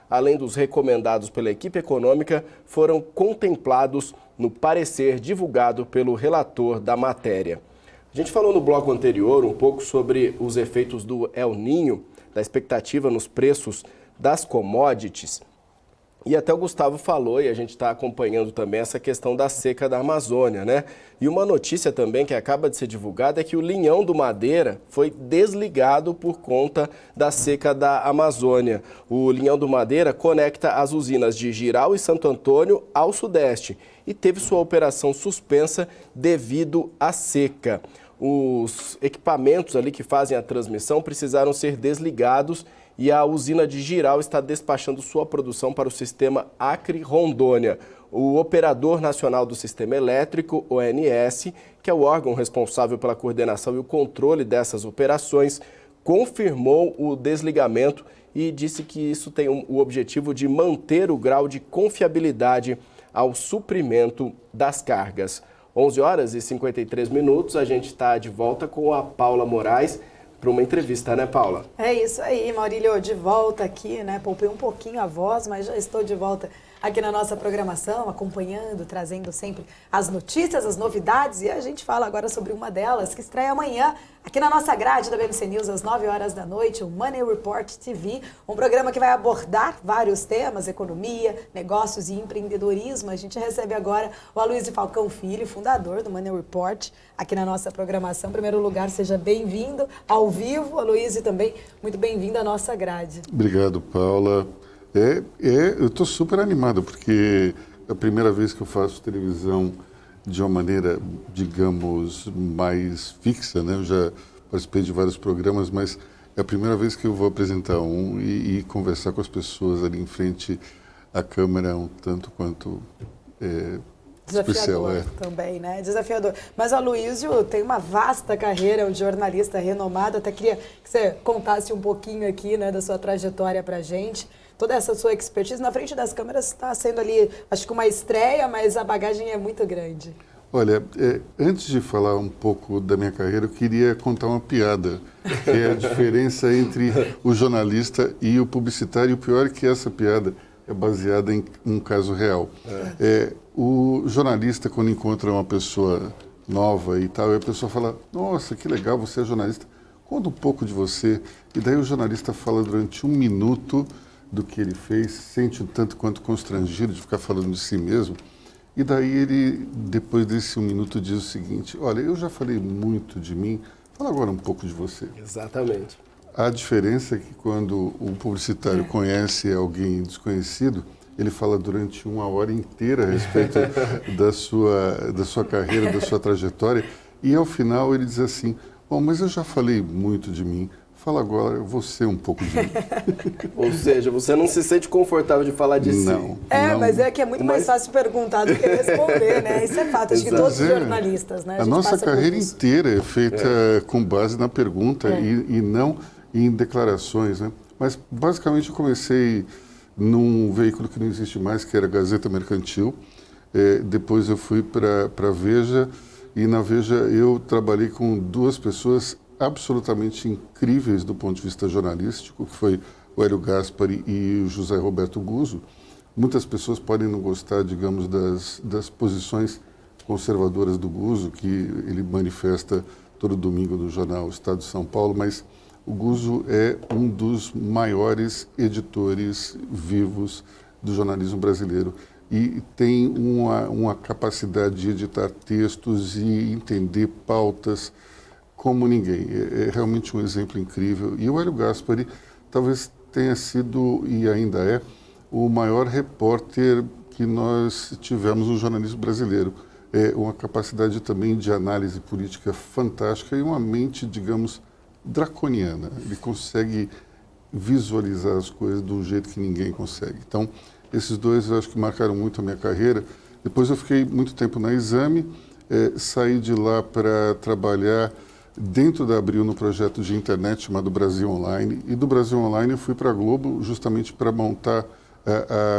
além dos recomendados pela equipe econômica, foram contemplados no parecer divulgado pelo relator da matéria. A gente falou no bloco anterior um pouco sobre os efeitos do El Niño, da expectativa nos preços das commodities. E até o Gustavo falou, e a gente está acompanhando também essa questão da seca da Amazônia, né? E uma notícia também que acaba de ser divulgada é que o linhão do Madeira foi desligado por conta da seca da Amazônia. O linhão do Madeira conecta as usinas de Jirau e Santo Antônio ao sudeste e teve sua operação suspensa devido à seca. Os equipamentos ali que fazem a transmissão precisaram ser desligados e a usina de Jirau está despachando sua produção para o sistema Acre-Rondônia. O Operador Nacional do Sistema Elétrico, ONS, que é o órgão responsável pela coordenação e o controle dessas operações, confirmou o desligamento e disse que isso tem o objetivo de manter o grau de confiabilidade ao suprimento das cargas. 11 horas e 53 minutos, a gente está de volta com a Paula Moraes para uma entrevista, né, Paula? É isso aí, Maurílio, de volta aqui, né? Poupei um pouquinho a voz, mas já estou de volta aqui na nossa programação, acompanhando, trazendo sempre as notícias, as novidades, e a gente fala agora sobre uma delas, que estreia amanhã aqui na nossa grade da BBC News, às 9 horas da noite, o Money Report TV, um programa que vai abordar vários temas, economia, negócios e empreendedorismo. A gente recebe agora o Aloysio Falcão Filho, fundador do Money Report, aqui na nossa programação. Em primeiro lugar, seja bem-vindo ao vivo, Aloysio, também muito bem-vindo à nossa grade. Obrigado, Paula. Eu estou super animado, porque é a primeira vez que eu faço televisão de uma maneira, digamos, mais fixa, né? Eu já participei de vários programas, mas é a primeira vez que eu vou apresentar um e conversar com as pessoas ali em frente à câmera, um tanto quanto desafiador especial. Também, né? Desafiador. Mas o Aloysio tem uma vasta carreira, um jornalista renomado. Até queria que você contasse um pouquinho aqui, né, da sua trajetória pra gente. Toda essa sua expertise na frente das câmeras está sendo ali, acho que uma estreia, mas a bagagem é muito grande. Olha, antes de falar um pouco da minha carreira, eu queria contar uma piada, que é a diferença entre o jornalista e o publicitário. E o pior é que essa piada é baseada em um caso real. O jornalista, quando encontra uma pessoa nova e tal, e a pessoa fala: nossa, que legal, você é jornalista, conta um pouco de você. E daí o jornalista fala durante 1 minuto do que ele fez, sente um tanto quanto constrangido de ficar falando de si mesmo. E daí ele, depois desse 1 minuto, diz o seguinte: olha, eu já falei muito de mim, fala agora um pouco de você. Exatamente. A diferença é que quando o publicitário conhece alguém desconhecido, ele fala durante 1 hora inteira a respeito da sua carreira, da sua trajetória, e ao final ele diz assim: bom, mas eu já falei muito de mim, fala agora você um pouco de mim. Ou seja, você não se sente confortável de falar de si. Não. Mas é que é muito mais fácil perguntar do que responder, né? Isso é fato, acho que todos os jornalistas, né? A nossa carreira inteira é feita com base na pergunta e não em declarações, né? Mas basicamente eu comecei num veículo que não existe mais, que era a Gazeta Mercantil. Depois eu fui para a Veja, e na Veja eu trabalhei com 2 pessoas absolutamente incríveis do ponto de vista jornalístico, que foi o Hélio Gaspari e o José Roberto Guzzo. Muitas pessoas podem não gostar, digamos, das posições conservadoras do Guzzo, que ele manifesta todo domingo no jornal Estado de São Paulo, mas o Guzzo é um dos maiores editores vivos do jornalismo brasileiro e tem uma capacidade de editar textos e entender pautas como ninguém. É realmente um exemplo incrível. E o Hélio Gaspari talvez tenha sido, e ainda é, o maior repórter que nós tivemos no jornalismo brasileiro. É uma capacidade também de análise política fantástica e uma mente, digamos, draconiana. Ele consegue visualizar as coisas de um jeito que ninguém consegue. Então, esses 2 eu acho que marcaram muito a minha carreira. Depois eu fiquei muito tempo na Exame, saí de lá para trabalhar dentro da Abril no projeto de internet chamado Brasil Online, e do Brasil Online eu fui para a Globo justamente para montar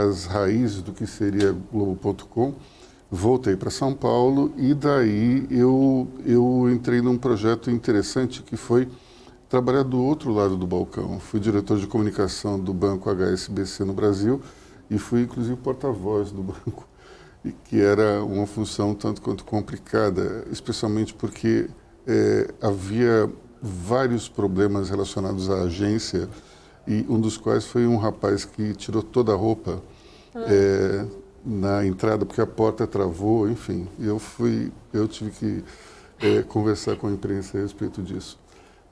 as raízes do que seria Globo.com. Voltei para São Paulo e daí eu entrei num projeto interessante que foi trabalhar do outro lado do balcão. Fui diretor de comunicação do banco HSBC no Brasil e fui, inclusive, porta-voz do banco, que era uma função tanto quanto complicada, especialmente porque havia vários problemas relacionados à agência, e um dos quais foi um rapaz que tirou toda a roupa na entrada, porque a porta travou, enfim. Eu tive que conversar com a imprensa a respeito disso.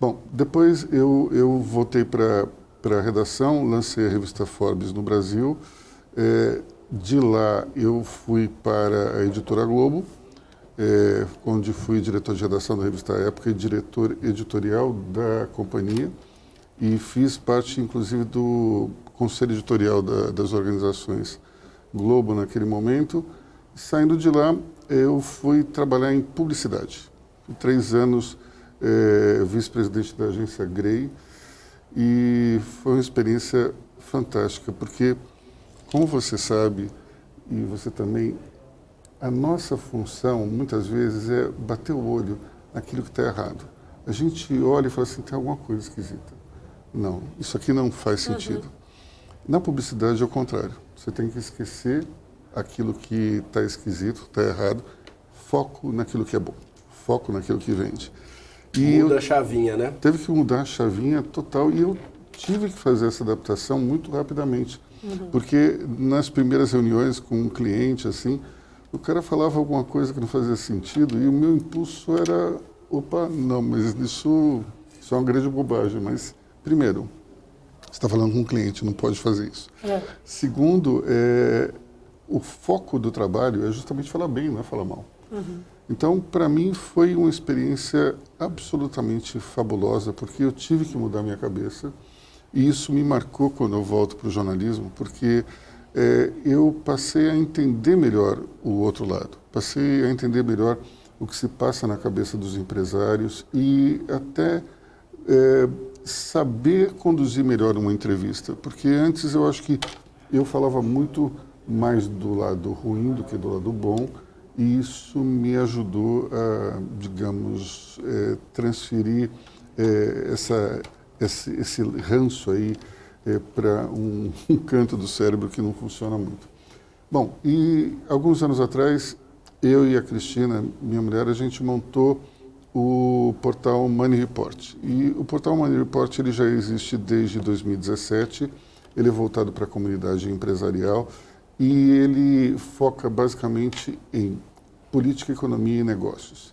Bom, depois eu voltei para a redação, lancei a revista Forbes no Brasil. De lá eu fui para a Editora Globo, onde fui diretor de redação da revista Época e diretor editorial da companhia, e fiz parte, inclusive, do conselho editorial das organizações Globo naquele momento. Saindo de lá, eu fui trabalhar em publicidade. Fui 3 anos vice-presidente da agência Grey, e foi uma experiência fantástica, porque, como você sabe, e você também, a nossa função, muitas vezes, é bater o olho naquilo que está errado. A gente olha e fala assim, tem alguma coisa esquisita. Não, isso aqui não faz sentido. Na publicidade é o contrário. Você tem que esquecer aquilo que está esquisito, está errado, foco naquilo que é bom, foco naquilo que vende. E muda a chavinha, né? Teve que mudar a chavinha total, e eu tive que fazer essa adaptação muito rapidamente. Porque nas primeiras reuniões com um cliente, assim, o cara falava alguma coisa que não fazia sentido, e o meu impulso era, opa, não, mas isso é uma grande bobagem. Mas, primeiro, você está falando com um cliente, não pode fazer isso. Segundo, o foco do trabalho é justamente falar bem, não é falar mal. Então, para mim, foi uma experiência absolutamente fabulosa, porque eu tive que mudar minha cabeça, e isso me marcou quando eu volto para o jornalismo, porque eu passei a entender melhor o outro lado, passei a entender melhor o que se passa na cabeça dos empresários, e até saber conduzir melhor uma entrevista, porque antes eu acho que eu falava muito mais do lado ruim do que do lado bom, e isso me ajudou a, digamos, transferir esse ranço aí para um canto do cérebro que não funciona muito. Bom, e alguns anos atrás, eu e a Cristina, minha mulher, a gente montou o portal Money Report. E o portal Money Report ele já existe desde 2017, ele é voltado para a comunidade empresarial, e ele foca basicamente em política, economia e negócios.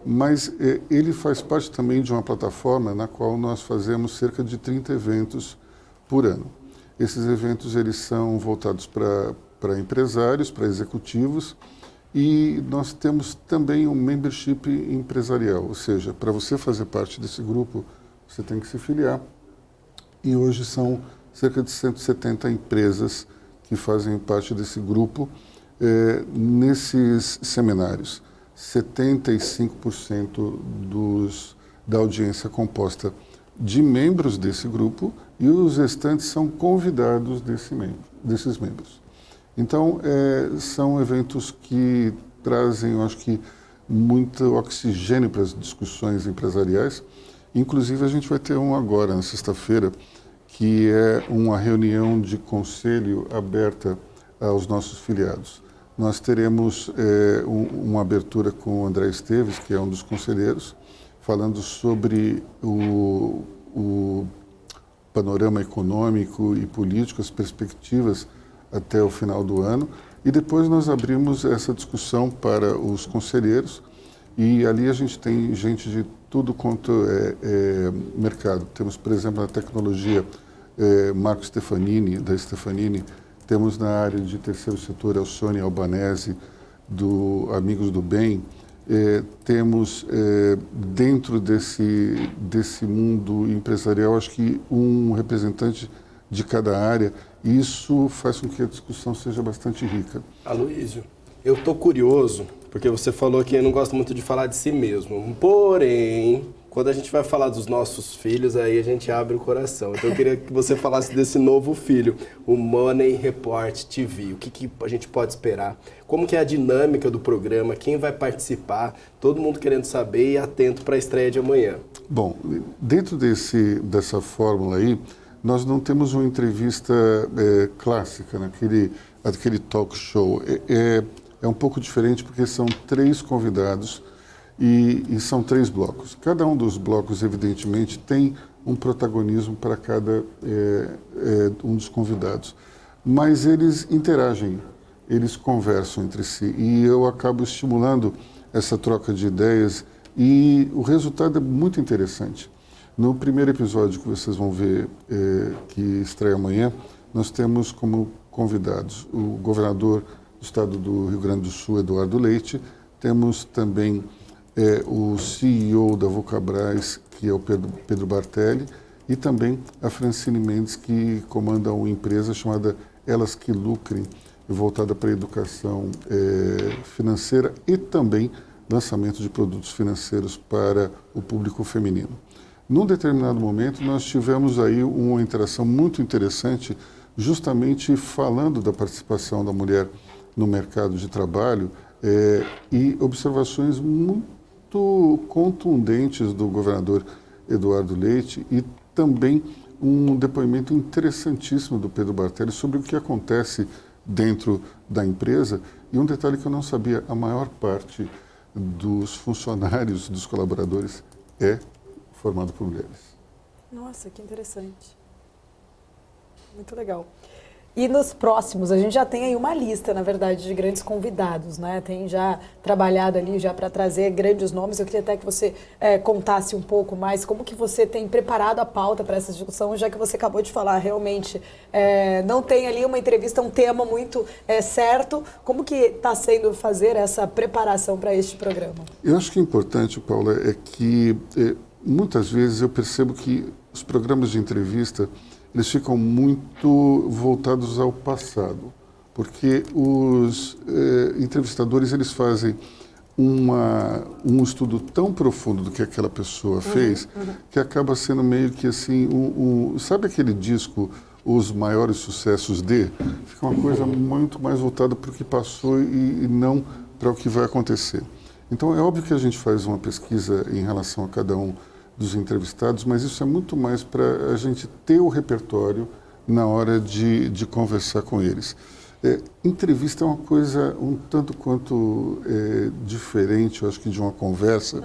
Mas ele faz parte também de uma plataforma na qual nós fazemos cerca de 30 eventos por ano. Esses eventos eles são voltados para empresários, para executivos, e nós temos também um membership empresarial, ou seja, para você fazer parte desse grupo, você tem que se filiar. E hoje são cerca de 170 empresas que fazem parte desse grupo. Nesses seminários, 75% da audiência é composta de membros desse grupo, e os restantes são convidados desses membros. Então, são eventos que trazem, eu acho que, muito oxigênio para as discussões empresariais. Inclusive, a gente vai ter um agora, na sexta-feira, que é uma reunião de conselho aberta aos nossos filiados. Nós teremos uma abertura com o André Esteves, que é um dos conselheiros, falando sobre o panorama econômico e político, as perspectivas até o final do ano. E depois nós abrimos essa discussão para os conselheiros, e ali a gente tem gente de tudo quanto é mercado. Temos, por exemplo, na tecnologia, Marco Stefanini, da Stefanini. Temos na área de terceiro setor Alcione Albanese, do Amigos do Bem. Temos dentro desse mundo empresarial, acho que um representante de cada área, e isso faz com que a discussão seja bastante rica. Aloysio, eu estou curioso, porque você falou que não gosta muito de falar de si mesmo, porém, Quando a gente vai falar dos nossos filhos, aí a gente abre o coração. Então eu queria que você falasse desse novo filho, o Money Report TV. O que a gente pode esperar? Como que é a dinâmica do programa? Quem vai participar? Todo mundo querendo saber e atento para a estreia de amanhã. Bom, dentro dessa fórmula aí, nós não temos uma entrevista clássica, aquele talk show. É um pouco diferente porque são 3 convidados e são 3 blocos. Cada um dos blocos, evidentemente, tem um protagonismo para cada um dos convidados. Mas eles interagem, eles conversam entre si e eu acabo estimulando essa troca de ideias e o resultado é muito interessante. No primeiro episódio que vocês vão ver, que estreia amanhã, nós temos como convidados o governador do estado do Rio Grande do Sul, Eduardo Leite, temos também o CEO da Vulcabras, que é o Pedro Bartelli, e também a Francine Mendes, que comanda uma empresa chamada Elas que Lucrem, voltada para a educação financeira e também lançamento de produtos financeiros para o público feminino. Num determinado momento, nós tivemos aí uma interação muito interessante, justamente falando da participação da mulher no mercado de trabalho e observações muito contundentes do governador Eduardo Leite e também um depoimento interessantíssimo do Pedro Bartelli sobre o que acontece dentro da empresa. E um detalhe que eu não sabia, a maior parte dos funcionários, dos colaboradores, é formado por mulheres. Nossa, que interessante. Muito legal. E nos próximos, a gente já tem aí uma lista, na verdade, de grandes convidados, né? Tem já trabalhado ali já para trazer grandes nomes. Eu queria até que você contasse um pouco mais como que você tem preparado a pauta para essa discussão, já que você acabou de falar, realmente não tem ali uma entrevista, um tema muito certo. Como que está sendo fazer essa preparação para este programa? Eu acho que o importante, Paula, é que muitas vezes eu percebo que os programas de entrevista eles ficam muito voltados ao passado, porque os entrevistadores eles fazem um estudo tão profundo do que aquela pessoa fez, que acaba sendo meio que assim, sabe aquele disco, Os Maiores Sucessos de? Fica uma coisa muito mais voltada para o que passou e não para o que vai acontecer. Então é óbvio que a gente faz uma pesquisa em relação a cada um dos entrevistados, mas isso é muito mais para a gente ter o repertório na hora de conversar com eles. Entrevista é uma coisa um tanto quanto diferente, eu acho que de uma conversa,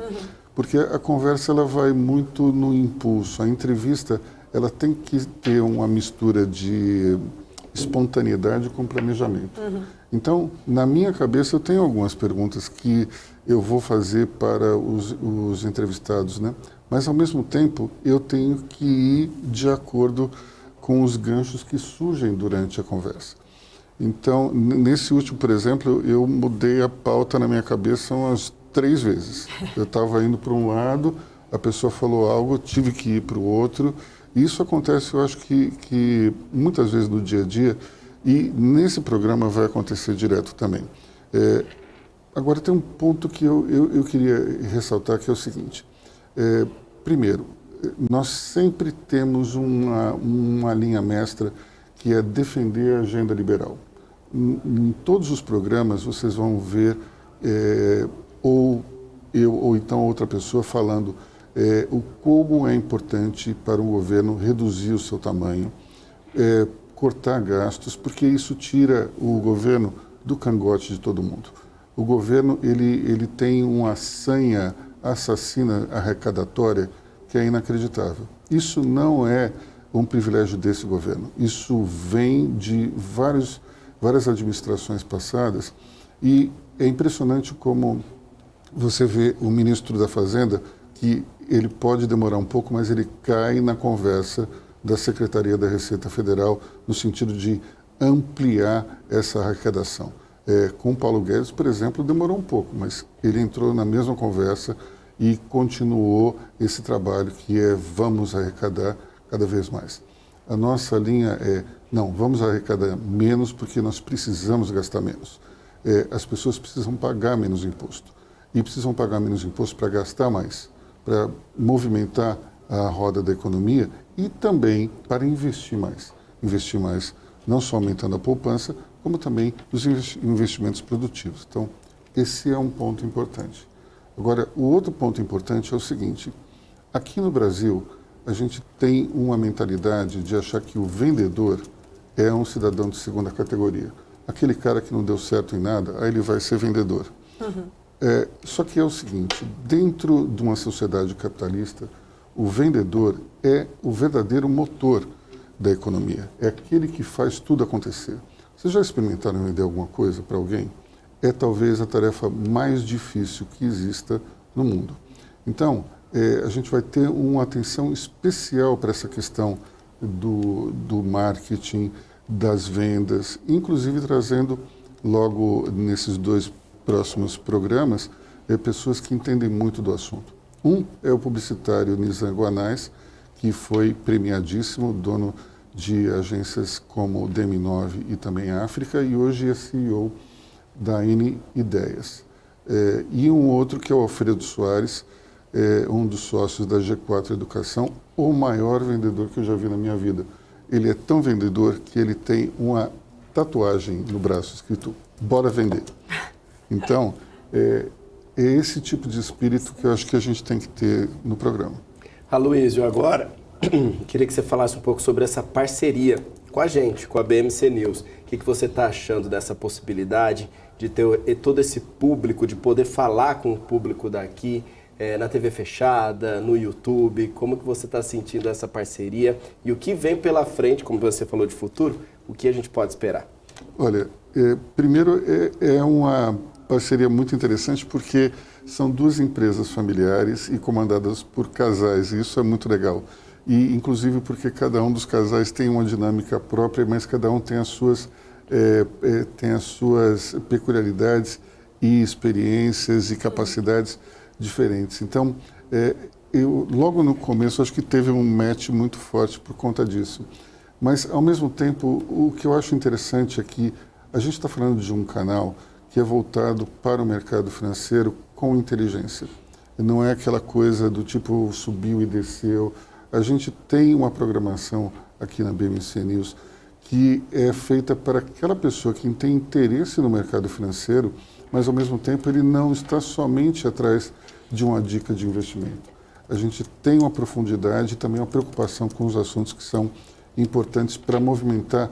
porque a conversa ela vai muito no impulso. A entrevista ela tem que ter uma mistura de espontaneidade com planejamento. Então, na minha cabeça, eu tenho algumas perguntas que eu vou fazer para os entrevistados, né? Mas, ao mesmo tempo, eu tenho que ir de acordo com os ganchos que surgem durante a conversa. Então, nesse último, por exemplo, eu mudei a pauta na minha cabeça umas 3 vezes. Eu estava indo para um lado, a pessoa falou algo, eu tive que ir para o outro. Isso acontece, eu acho que muitas vezes no dia a dia, e nesse programa vai acontecer direto também. Agora, tem um ponto que eu queria ressaltar, que é o seguinte. Primeiro, nós sempre temos uma linha mestra que é defender a agenda liberal. Em todos os programas vocês vão ver ou eu ou então outra pessoa falando como é importante para um governo reduzir o seu tamanho, cortar gastos, porque isso tira o governo do cangote de todo mundo. O governo ele tem uma sanha assassina arrecadatória que é inacreditável. Isso não é um privilégio desse governo. Isso vem de várias administrações passadas e é impressionante como você vê o ministro da Fazenda, que ele pode demorar um pouco, mas ele cai na conversa da Secretaria da Receita Federal no sentido de ampliar essa arrecadação. Com Paulo Guedes, por exemplo, demorou um pouco, mas ele entrou na mesma conversa e continuou esse trabalho que é vamos arrecadar cada vez mais. A nossa linha é, não, vamos arrecadar menos porque nós precisamos gastar menos. As pessoas precisam pagar menos imposto. E precisam pagar menos imposto para gastar mais. para movimentar a roda da economia e também para investir mais. Investir mais não só aumentando a poupança, como também os investimentos produtivos. Então, esse é um ponto importante. Agora, o outro ponto importante é o seguinte: aqui no Brasil, a gente tem uma mentalidade de achar que o vendedor é um cidadão de segunda categoria. Aquele cara que não deu certo em nada, aí ele vai ser vendedor. Só que é o seguinte, dentro de uma sociedade capitalista, o vendedor é o verdadeiro motor da economia. É aquele que faz tudo acontecer. Vocês já experimentaram vender alguma coisa para alguém? É talvez a tarefa mais difícil que exista no mundo. Então, a gente vai ter uma atenção especial para essa questão do marketing, das vendas, inclusive trazendo logo nesses 2 próximos programas pessoas que entendem muito do assunto. Um é o publicitário Nizam Guanais, que foi premiadíssimo, dono de agências como o DM9 e também a África, e hoje é CEO da N Ideias. E um outro que é o Alfredo Soares, um dos sócios da G4 Educação, o maior vendedor que eu já vi na minha vida. Ele é tão vendedor que ele tem uma tatuagem no braço escrito "Bora vender". Então, é esse tipo de espírito que eu acho que a gente tem que ter no programa. Aloysio, agora, queria que você falasse um pouco sobre essa parceria com a gente, com a BMC News. O que você está achando dessa possibilidade de ter todo esse público, de poder falar com o público daqui, na TV fechada, no YouTube? Como que você está sentindo essa parceria? E o que vem pela frente, como você falou de futuro, o que a gente pode esperar? Olha, primeiro é uma parceria muito interessante porque são 2 empresas familiares e comandadas por casais, e isso é muito legal. E inclusive porque cada um dos casais tem uma dinâmica própria, mas cada um tem as suas peculiaridades e experiências e capacidades diferentes. Então, eu logo no começo acho que teve um match muito forte por conta disso. Mas, ao mesmo tempo, o que eu acho interessante é que a gente está falando de um canal que é voltado para o mercado financeiro com inteligência. Não é aquela coisa do tipo subiu e desceu. A gente tem uma programação aqui na BMC News que é feita para aquela pessoa que tem interesse no mercado financeiro, mas ao mesmo tempo ele não está somente atrás de uma dica de investimento. A gente tem uma profundidade e também uma preocupação com os assuntos que são importantes para movimentar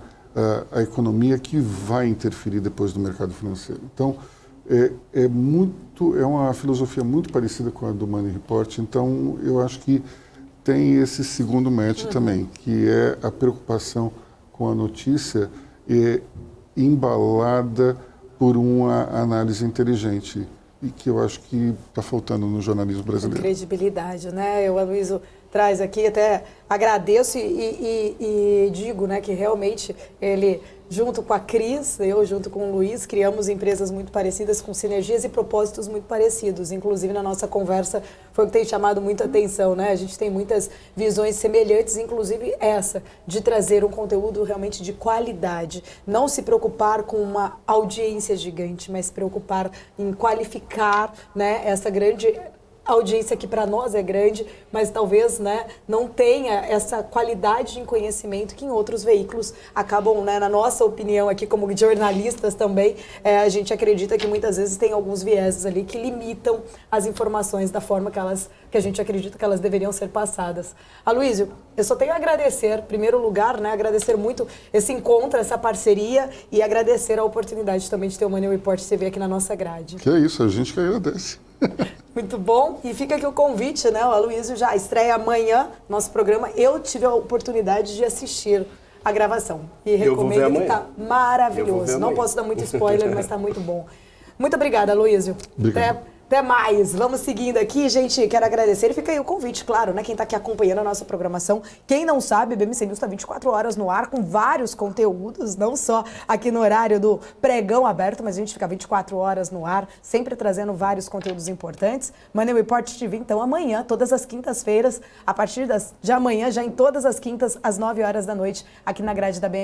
a economia que vai interferir depois do mercado financeiro. Então, é uma filosofia muito parecida com a do Money Report, então eu acho que tem esse segundo match também, que é a preocupação com a notícia embalada por uma análise inteligente e que eu acho que está faltando no jornalismo brasileiro. Credibilidade, né? O Aloysio traz aqui, até agradeço e digo, né, que realmente ele, junto com a Cris, eu junto com o Luiz, criamos empresas muito parecidas, com sinergias e propósitos muito parecidos. Inclusive, na nossa conversa, foi o que tem chamado muita atenção, né? A gente tem muitas visões semelhantes, inclusive essa, de trazer um conteúdo realmente de qualidade. Não se preocupar com uma audiência gigante, mas se preocupar em qualificar, né, essa grande audiência que para nós é grande, mas talvez, né, não tenha essa qualidade de conhecimento que em outros veículos acabam, né, na nossa opinião aqui como jornalistas também, a gente acredita que muitas vezes tem alguns vieses ali que limitam as informações da forma que a gente acredita que elas deveriam ser passadas. Aloysio, eu só tenho a agradecer, em primeiro lugar, né, agradecer muito esse encontro, essa parceria e agradecer a oportunidade também de ter o Money Report TV aqui na nossa grade. Que é isso, a gente que agradece. Muito bom. E fica aqui o convite, né? O Aloysio já estreia amanhã nosso programa. Eu tive a oportunidade de assistir a gravação. E recomendo que está maravilhoso. Não posso dar muito spoiler, mas está muito bom. Muito obrigada, Aloysio. Até mais. Vamos seguindo aqui, gente. Quero agradecer. E fica aí o convite, claro, né? Quem está aqui acompanhando a nossa programação. Quem não sabe, a BMC News está 24 horas no ar com vários conteúdos, não só aqui no horário do pregão aberto, mas a gente fica 24 horas no ar, sempre trazendo vários conteúdos importantes. Money Report TV, então, amanhã, todas as quintas-feiras, a partir de amanhã, já em todas as quintas, às 9 horas da noite, aqui na grade da BMC.